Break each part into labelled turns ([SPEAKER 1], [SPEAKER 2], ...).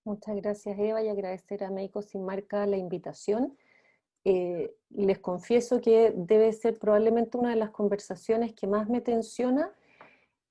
[SPEAKER 1] Muchas gracias, Eva, y agradecer a Médicos Sin Marca la invitación. Les confieso que debe ser probablemente una de las conversaciones que más me tensiona,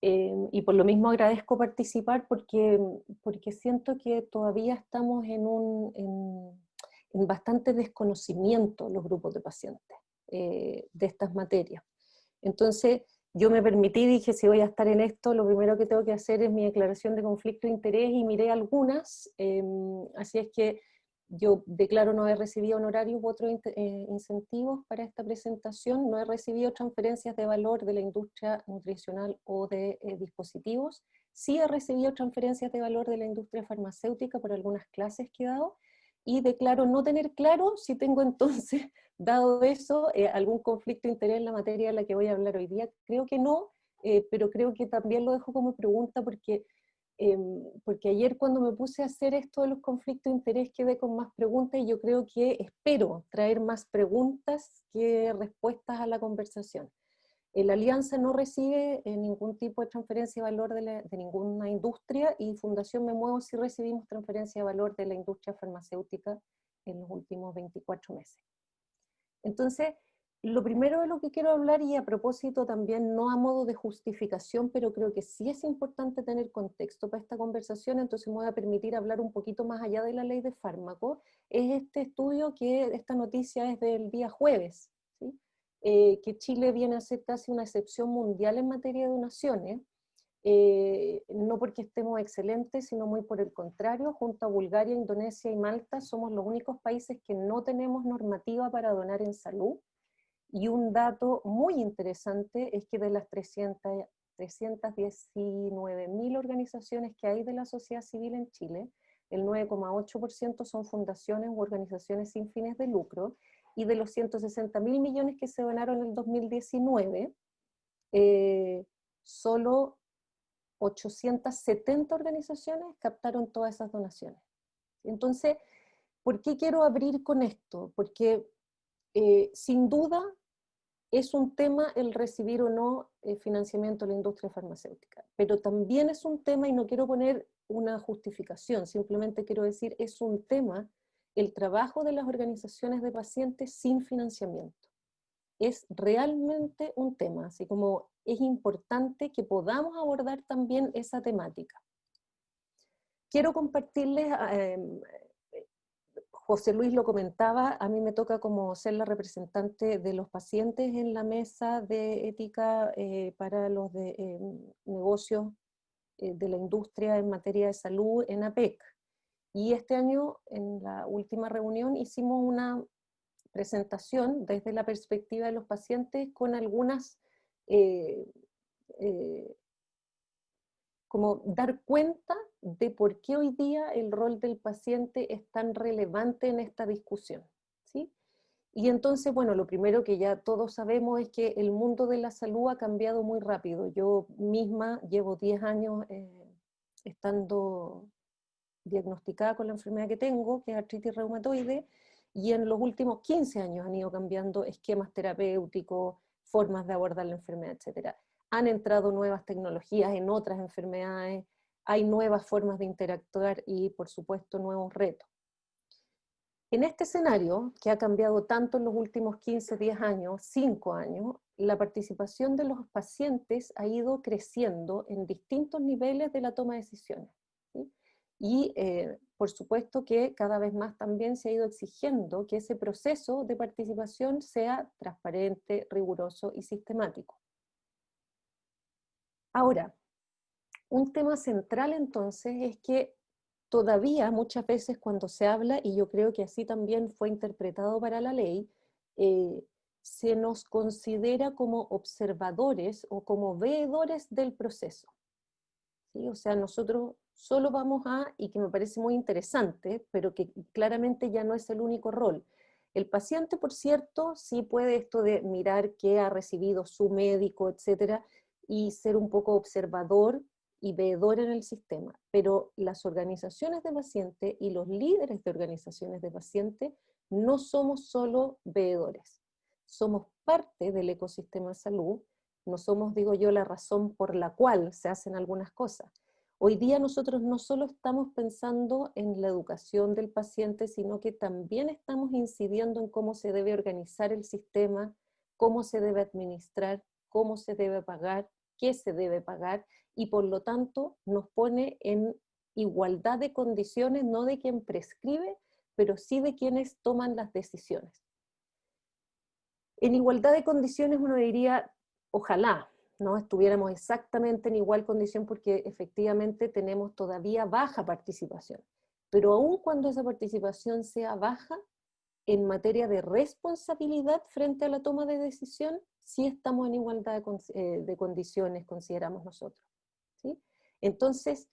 [SPEAKER 1] y por lo mismo agradezco participar porque siento que todavía estamos en bastante desconocimiento los grupos de pacientes de estas materias. Entonces, yo me permití, dije, si voy a estar en esto, lo primero que tengo que hacer es mi declaración de conflicto de interés, y miré algunas, así es que yo declaro no haber recibido honorarios u otros incentivos para esta presentación, no he recibido transferencias de valor de la industria nutricional o de dispositivos, sí he recibido transferencias de valor de la industria farmacéutica por algunas clases que he dado, y declaro no tener claro si tengo entonces, dado eso, algún conflicto de interés en la materia de la que voy a hablar hoy día. Creo que no, pero creo que también lo dejo como pregunta porque ayer cuando me puse a hacer esto de los conflictos de interés quedé con más preguntas, y yo creo que espero traer más preguntas que respuestas a la conversación. La Alianza no recibe ningún tipo de transferencia de valor de ninguna industria, y Fundación Me Muevo sí recibimos transferencia de valor de la industria farmacéutica en los últimos 24 meses. Entonces, lo primero de lo que quiero hablar, y a propósito también no a modo de justificación, pero creo que sí es importante tener contexto para esta conversación, entonces me voy a permitir hablar un poquito más allá de la ley de fármacos, es este estudio esta noticia es del día jueves, ¿sí? Que Chile viene a ser casi una excepción mundial en materia de donaciones, no porque estemos excelentes, sino muy por el contrario. Junto a Bulgaria, Indonesia y Malta somos los únicos países que no tenemos normativa para donar en salud. Y un dato muy interesante es que de las 319.000 organizaciones que hay de la sociedad civil en Chile, el 9,8% son fundaciones u organizaciones sin fines de lucro, y de los 160.000 millones que se donaron en el 2019, solo 870 organizaciones captaron todas esas donaciones. Entonces, ¿por qué quiero abrir con esto? Porque sin duda es un tema el recibir o no financiamiento de la industria farmacéutica, pero también es un tema, y no quiero poner una justificación, simplemente quiero decir, es un tema el trabajo de las organizaciones de pacientes sin financiamiento. Es realmente un tema, así como es importante que podamos abordar también esa temática. Quiero compartirles, José Luis lo comentaba, a mí me toca como ser la representante de los pacientes en la mesa de ética para los negocios de la industria en materia de salud en APEC. Y este año, en la última reunión, hicimos una presentación desde la perspectiva de los pacientes con algunas eh, eh, como dar cuenta de por qué hoy día el rol del paciente es tan relevante en esta discusión, ¿sí? Y entonces, bueno, lo primero que ya todos sabemos es que el mundo de la salud ha cambiado muy rápido. Yo misma llevo 10 años estando diagnosticada con la enfermedad que tengo, que es artritis reumatoide, y en los últimos 15 años han ido cambiando esquemas terapéuticos, formas de abordar la enfermedad, etc. Han entrado nuevas tecnologías en otras enfermedades, hay nuevas formas de interactuar y, por supuesto, nuevos retos. En este escenario, que ha cambiado tanto en los últimos 15, 10 años, 5 años, la participación de los pacientes ha ido creciendo en distintos niveles de la toma de decisiones, ¿sí? Y por supuesto que cada vez más también se ha ido exigiendo que ese proceso de participación sea transparente, riguroso y sistemático. Ahora, un tema central entonces es que todavía muchas veces cuando se habla, y yo creo que así también fue interpretado para la ley, se nos considera como observadores o como veedores del proceso, ¿sí? O sea, nosotros solo vamos a, y que me parece muy interesante, pero que claramente ya no es el único rol. El paciente, por cierto, sí puede esto de mirar qué ha recibido su médico, etcétera, y ser un poco observador y veedor en el sistema, pero las organizaciones de pacientes y los líderes de organizaciones de pacientes no somos solo veedores, somos parte del ecosistema de salud, no somos, digo yo, la razón por la cual se hacen algunas cosas. Hoy día nosotros no solo estamos pensando en la educación del paciente, sino que también estamos incidiendo en cómo se debe organizar el sistema, cómo se debe administrar, cómo se debe pagar, qué se debe pagar, y por lo tanto nos pone en igualdad de condiciones, no de quien prescribe, pero sí de quienes toman las decisiones. En igualdad de condiciones uno diría, ojalá, ¿no? Estuviéramos exactamente en igual condición porque efectivamente tenemos todavía baja participación. Pero aun cuando esa participación sea baja, en materia de responsabilidad frente a la toma de decisión, sí estamos en igualdad de condiciones, consideramos nosotros, ¿sí? Entonces,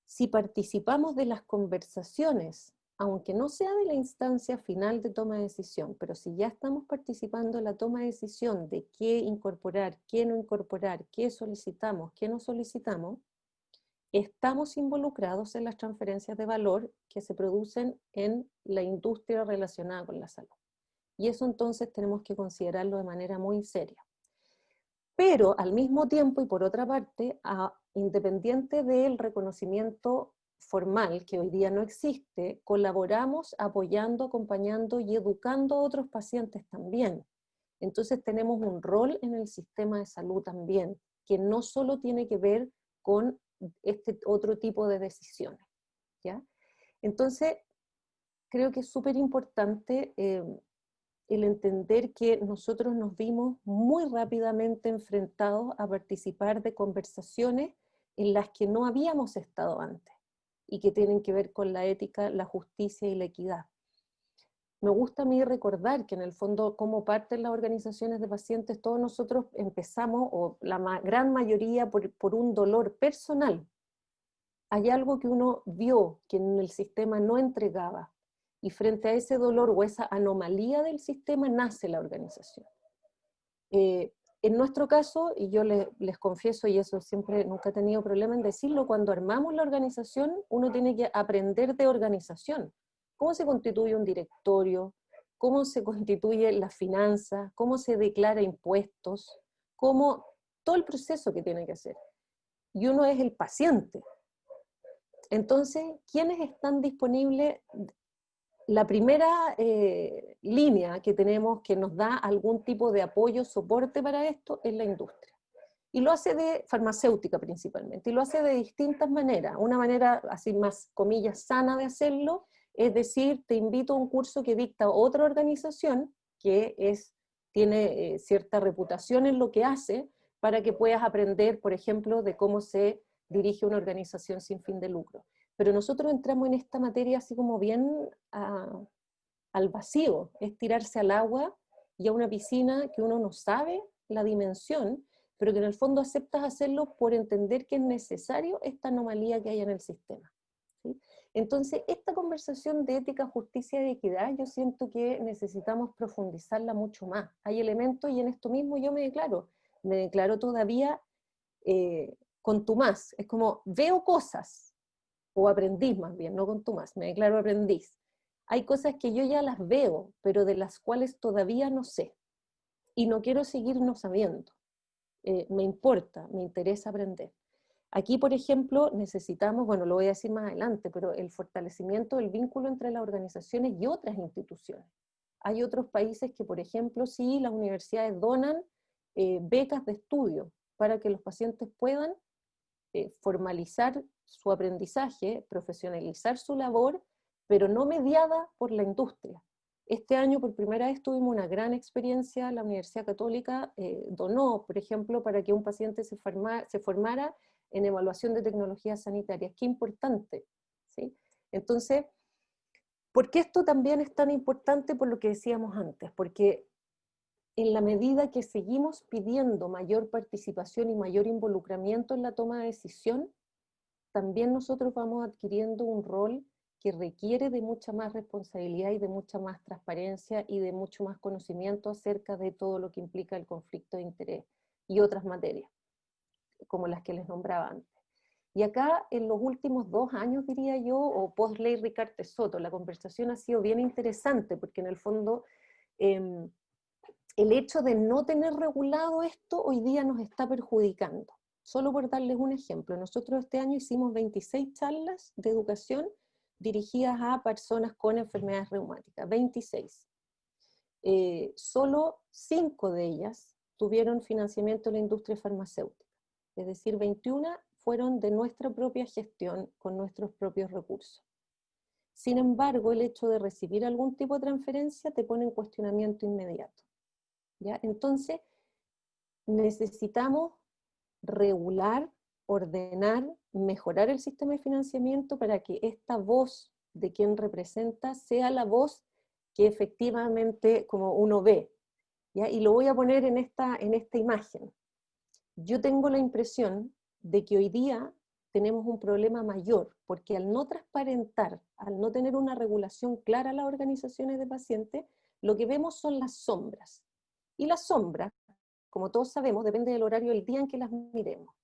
[SPEAKER 1] si participamos de las conversaciones, aunque no sea de la instancia final de toma de decisión, pero si ya estamos participando en la toma de decisión de qué incorporar, qué no incorporar, qué solicitamos, qué no solicitamos, estamos involucrados en las transferencias de valor que se producen en la industria relacionada con la salud. Y eso entonces tenemos que considerarlo de manera muy seria. Pero al mismo tiempo, y por otra parte, independiente del reconocimiento formal, que hoy día no existe, colaboramos apoyando, acompañando y educando a otros pacientes también. Entonces tenemos un rol en el sistema de salud también, que no solo tiene que ver con este otro tipo de decisiones, ¿ya? Entonces, creo que es súper importante el entender que nosotros nos vimos muy rápidamente enfrentados a participar de conversaciones en las que no habíamos estado antes y que tienen que ver con la ética, la justicia y la equidad. Me gusta a mí recordar que en el fondo, como parte de las organizaciones de pacientes, todos nosotros empezamos, o la gran mayoría, por un dolor personal. Hay algo que uno vio que en el sistema no entregaba, y frente a ese dolor o esa anomalía del sistema nace la organización. En nuestro caso, y yo les confieso, y eso siempre nunca he tenido problema en decirlo, cuando armamos la organización, uno tiene que aprender de organización. ¿Cómo se constituye un directorio? ¿Cómo se constituye las finanzas? ¿Cómo se declara impuestos? ¿Cómo? Todo el proceso que tiene que hacer. Y uno es el paciente. Entonces, ¿quiénes están disponibles? La primera línea que tenemos que nos da algún tipo de apoyo, soporte para esto, es la industria. Y lo hace de farmacéutica principalmente, y lo hace de distintas maneras. Una manera, así más comillas, sana de hacerlo, es decir, te invito a un curso que dicta otra organización que tiene cierta reputación en lo que hace, para que puedas aprender, por ejemplo, de cómo se dirige una organización sin fin de lucro. Pero nosotros entramos en esta materia así como bien al vacío, es tirarse al agua y a una piscina que uno no sabe la dimensión, pero que en el fondo aceptas hacerlo por entender que es necesario esta anomalía que hay en el sistema, ¿sí? Entonces, esta conversación de ética, justicia y equidad, yo siento que necesitamos profundizarla mucho más. Hay elementos, y en esto mismo yo me declaro todavía contumaz. Es como, veo cosas, o aprendiz más bien, no contumaz, me declaro aprendiz. Hay cosas que yo ya las veo, pero de las cuales todavía no sé, y no quiero seguir no sabiendo. Me importa, me interesa aprender. Aquí, por ejemplo, necesitamos, bueno, lo voy a decir más adelante, pero el fortalecimiento del vínculo entre las organizaciones y otras instituciones. Hay otros países que, por ejemplo, sí, las universidades donan becas de estudio para que los pacientes puedan formalizar su aprendizaje, profesionalizar su labor, pero no mediada por la industria. Este año, por primera vez, tuvimos una gran experiencia. La Universidad Católica donó, por ejemplo, para que un paciente se formara en evaluación de tecnologías sanitarias. ¡Qué importante! ¿Sí? Entonces, ¿por qué esto también es tan importante? Por lo que decíamos antes, porque en la medida que seguimos pidiendo mayor participación y mayor involucramiento en la toma de decisión, también nosotros vamos adquiriendo un rol que requiere de mucha más responsabilidad y de mucha más transparencia y de mucho más conocimiento acerca de todo lo que implica el conflicto de interés y otras materias, como las que les nombraba antes. Y acá, en los últimos 2 años, diría yo, o post ley Ricarte Soto, la conversación ha sido bien interesante, porque en el fondo el hecho de no tener regulado esto hoy día nos está perjudicando. Solo por darles un ejemplo, nosotros este año hicimos 26 charlas de educación dirigidas a personas con enfermedades reumáticas, 26. Solo 5 de ellas tuvieron financiamiento de la industria farmacéutica, es decir, 21 fueron de nuestra propia gestión con nuestros propios recursos. Sin embargo, el hecho de recibir algún tipo de transferencia te pone en cuestionamiento inmediato, ¿ya? Entonces, necesitamos regular, ordenar, mejorar el sistema de financiamiento para que esta voz de quien representa sea la voz que efectivamente como uno ve, ¿ya? Y lo voy a poner en esta imagen. Yo tengo la impresión de que hoy día tenemos un problema mayor, porque al no transparentar, al no tener una regulación clara a las organizaciones de pacientes, lo que vemos son las sombras. Y las sombras, como todos sabemos, depende del horario del día en que las miremos.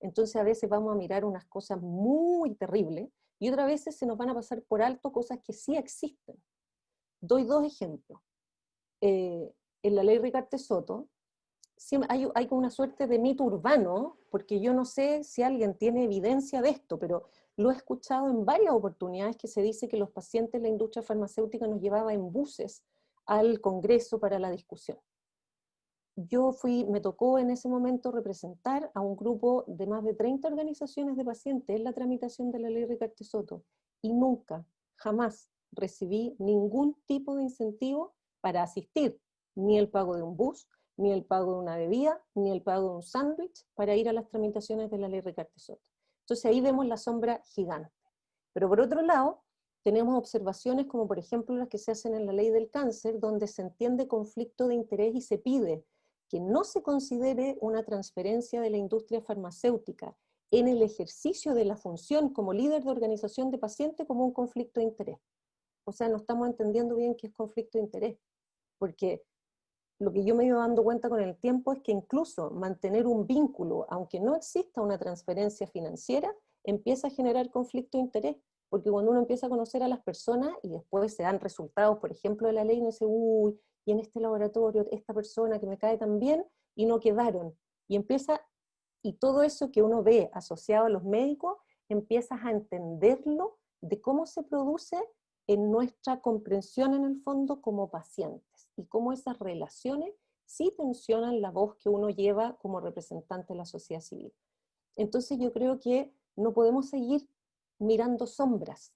[SPEAKER 1] Entonces a veces vamos a mirar unas cosas muy terribles y otras veces se nos van a pasar por alto cosas que sí existen. Doy 2 ejemplos. En la ley Ricardo Soto, hay una suerte de mito urbano, porque yo no sé si alguien tiene evidencia de esto, pero lo he escuchado en varias oportunidades que se dice que los pacientes de la industria farmacéutica nos llevaban en buses al Congreso para la discusión. Me tocó en ese momento representar a un grupo de más de 30 organizaciones de pacientes en la tramitación de la ley Ricardo Soto, y nunca, jamás recibí ningún tipo de incentivo para asistir, ni el pago de un bus, ni el pago de una bebida, ni el pago de un sándwich para ir a las tramitaciones de la ley Ricardo Soto. Entonces ahí vemos la sombra gigante. Pero por otro lado, tenemos observaciones como por ejemplo las que se hacen en la ley del cáncer, donde se entiende conflicto de interés y se pide que no se considere una transferencia de la industria farmacéutica en el ejercicio de la función como líder de organización de pacientes como un conflicto de interés. O sea, no estamos entendiendo bien qué es conflicto de interés, porque lo que yo me he ido dando cuenta con el tiempo es que incluso mantener un vínculo, aunque no exista una transferencia financiera, empieza a generar conflicto de interés, porque cuando uno empieza a conocer a las personas y después se dan resultados, por ejemplo, de la ley, uno dice, uy, y en este laboratorio, esta persona que me cae tan bien, y no quedaron. Y todo eso que uno ve asociado a los médicos, empiezas a entenderlo de cómo se produce en nuestra comprensión en el fondo como pacientes, y cómo esas relaciones sí tensionan la voz que uno lleva como representante de la sociedad civil. Entonces yo creo que no podemos seguir mirando sombras,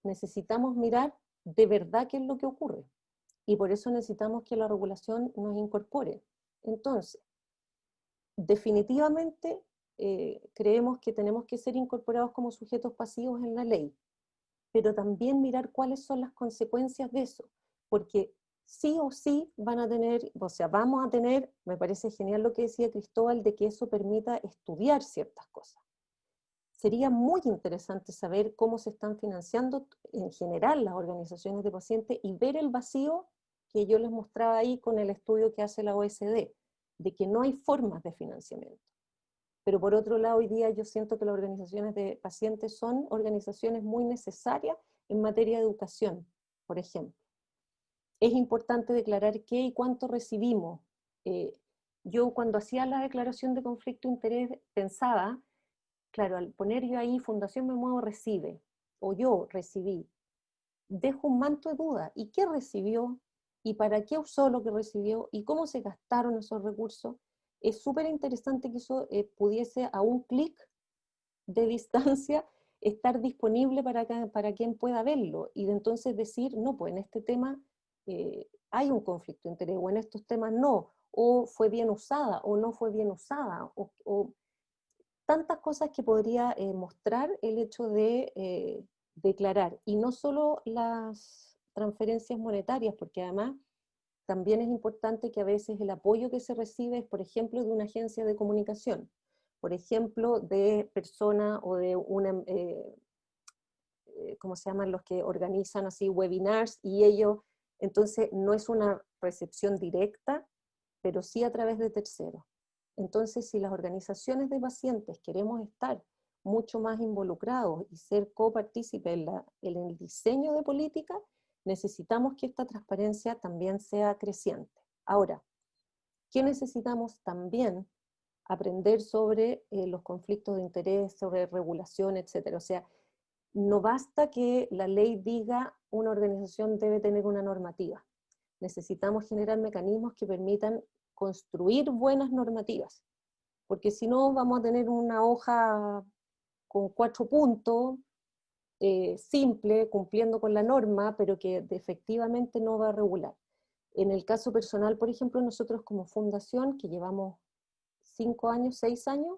[SPEAKER 1] necesitamos mirar de verdad qué es lo que ocurre, y por eso necesitamos que la regulación nos incorpore. Entonces, definitivamente creemos que tenemos que ser incorporados como sujetos pasivos en la ley, pero también mirar cuáles son las consecuencias de eso, porque sí o sí van a tener, o sea, vamos a tener, me parece genial lo que decía Cristóbal, de que eso permita estudiar ciertas cosas. Sería muy interesante saber cómo se están financiando en general las organizaciones de pacientes y ver el vacío que yo les mostraba ahí con el estudio que hace la OECD, de que no hay formas de financiamiento. Pero por otro lado, hoy día yo siento que las organizaciones de pacientes son organizaciones muy necesarias en materia de educación, por ejemplo. Es importante declarar qué y cuánto recibimos. Yo cuando hacía la declaración de conflicto de interés pensaba, claro, al poner yo ahí Fundación Me Muevo recibe, o yo recibí, dejo un manto de duda. ¿Y qué recibió? ¿Y para qué usó lo que recibió? ¿Y cómo se gastaron esos recursos? Es súper interesante que eso pudiese a un clic de distancia estar disponible para quien pueda verlo, y de entonces decir, no, pues en este tema hay un conflicto de interés, o en estos temas no, o fue bien usada, o no fue bien usada, o tantas cosas que podría mostrar el hecho de declarar, y no solo las transferencias monetarias, porque además también es importante que a veces el apoyo que se recibe es, por ejemplo, de una agencia de comunicación, por ejemplo, de personas o de una, ¿cómo se llaman los que organizan así webinars? Y ellos, entonces no es una recepción directa, pero sí a través de terceros. Entonces, si las organizaciones de pacientes queremos estar mucho más involucrados y ser copartícipes en el diseño de política, necesitamos que esta transparencia también sea creciente. Ahora, ¿qué necesitamos también? aprender sobre los conflictos de interés, sobre regulación, etcétera. O sea, no basta que la ley diga una organización debe tener una normativa. Necesitamos generar mecanismos que permitan construir buenas normativas, porque si no vamos a tener una hoja con 4 puntos, simple, cumpliendo con la norma, pero que efectivamente no va a regular. En el caso personal, por ejemplo, nosotros como fundación, que llevamos 5 años, 6 años,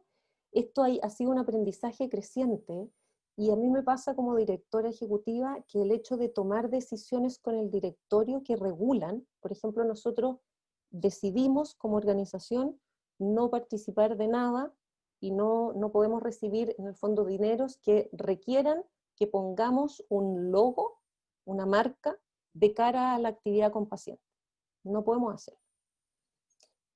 [SPEAKER 1] esto ha sido un aprendizaje creciente, y a mí me pasa como directora ejecutiva que el hecho de tomar decisiones con el directorio que regulan, por ejemplo, nosotros decidimos como organización no participar de nada y no podemos recibir en el fondo dineros que requieran que pongamos un logo, una marca, de cara a la actividad con pacientes. No podemos hacerlo.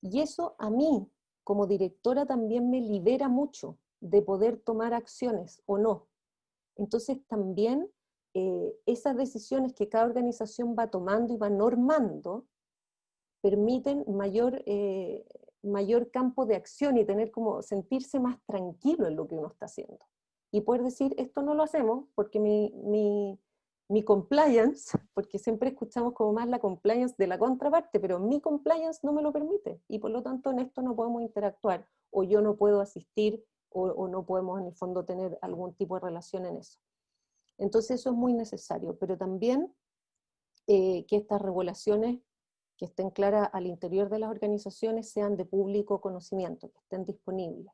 [SPEAKER 1] Y eso a mí, como directora, también me libera mucho de poder tomar acciones o no. Entonces también esas decisiones que cada organización va tomando y va normando permiten mayor campo de acción y tener como sentirse más tranquilo en lo que uno está haciendo. Y poder decir, esto no lo hacemos porque mi compliance, porque siempre escuchamos como más la compliance de la contraparte, pero mi compliance no me lo permite, y por lo tanto en esto no podemos interactuar, o yo no puedo asistir, o no podemos en el fondo tener algún tipo de relación en eso. Entonces eso es muy necesario, pero también que estas regulaciones que estén claras al interior de las organizaciones sean de público conocimiento, que estén disponibles.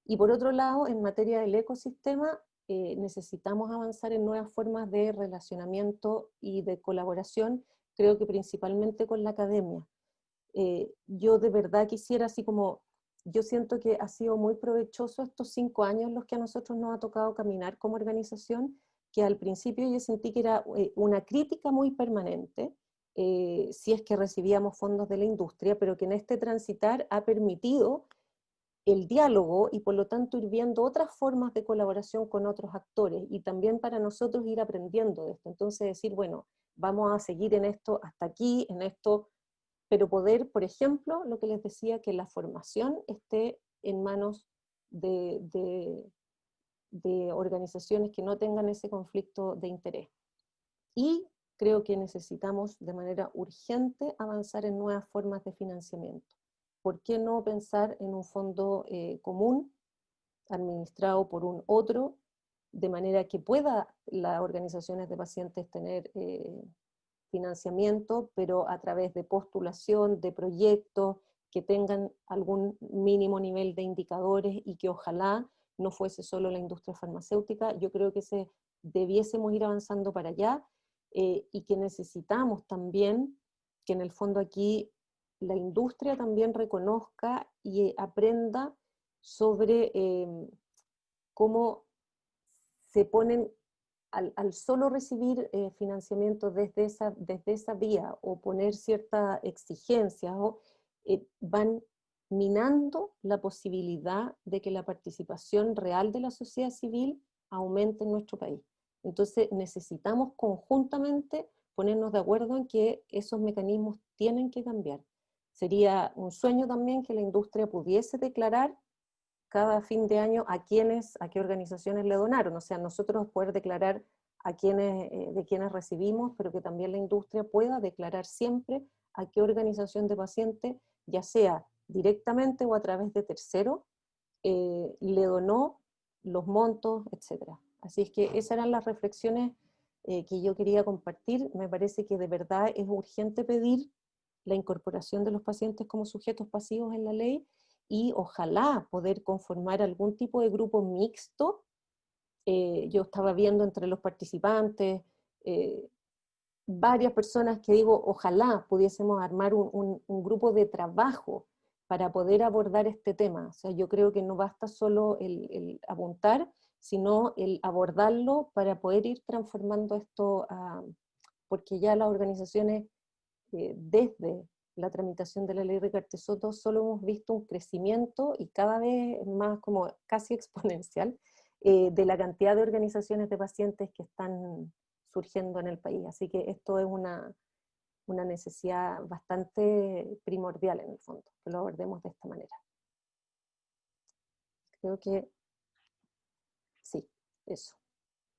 [SPEAKER 1] Y por otro lado, en materia del ecosistema, necesitamos avanzar en nuevas formas de relacionamiento y de colaboración, creo que principalmente con la academia. Yo de verdad quisiera, así como yo siento que ha sido muy provechoso estos 5 años los que a nosotros nos ha tocado caminar como organización, que al principio yo sentí que era una crítica muy permanente, si es que recibíamos fondos de la industria, pero que en este transitar ha permitido el diálogo y por lo tanto ir viendo otras formas de colaboración con otros actores, y también para nosotros ir aprendiendo de esto. Entonces decir, bueno, vamos a seguir en esto hasta aquí, en esto, pero poder, por ejemplo, lo que les decía, que la formación esté en manos de organizaciones que no tengan ese conflicto de interés. Y creo que necesitamos de manera urgente avanzar en nuevas formas de financiamiento. ¿Por qué no pensar en un fondo común, administrado por un otro, de manera que pueda las organizaciones de pacientes tener financiamiento, pero a través de postulación, de proyectos que tengan algún mínimo nivel de indicadores, y que ojalá no fuese solo la industria farmacéutica? Yo creo que debiésemos ir avanzando para allá, y que necesitamos también que en el fondo aquí la industria también reconozca y aprenda sobre cómo se ponen al solo recibir financiamiento desde esa vía, o poner ciertas exigencias, van minando la posibilidad de que la participación real de la sociedad civil aumente en nuestro país. Entonces necesitamos conjuntamente ponernos de acuerdo en que esos mecanismos tienen que cambiar. Sería un sueño también que la industria pudiese declarar cada fin de año a qué organizaciones le donaron. O sea, nosotros poder declarar de quienes recibimos, pero que también la industria pueda declarar siempre a qué organización de pacientes, ya sea directamente o a través de terceros, le donó los montos, etc. Así es que esas eran las reflexiones que yo quería compartir. Me parece que de verdad es urgente pedir la incorporación de los pacientes como sujetos pasivos en la ley, y ojalá poder conformar algún tipo de grupo mixto. Yo estaba viendo entre los participantes eh, varias personas que digo, ojalá pudiésemos armar un grupo de trabajo para poder abordar este tema. O sea, yo creo que no basta solo el apuntar, sino el abordarlo para poder ir transformando esto, porque ya las organizaciones, desde la tramitación de la ley Ricardo Soto, solo hemos visto un crecimiento, y cada vez más como casi exponencial, de la cantidad de organizaciones de pacientes que están surgiendo en el país. Así que esto es una necesidad bastante primordial en el fondo, que lo abordemos de esta manera. Creo que sí, eso.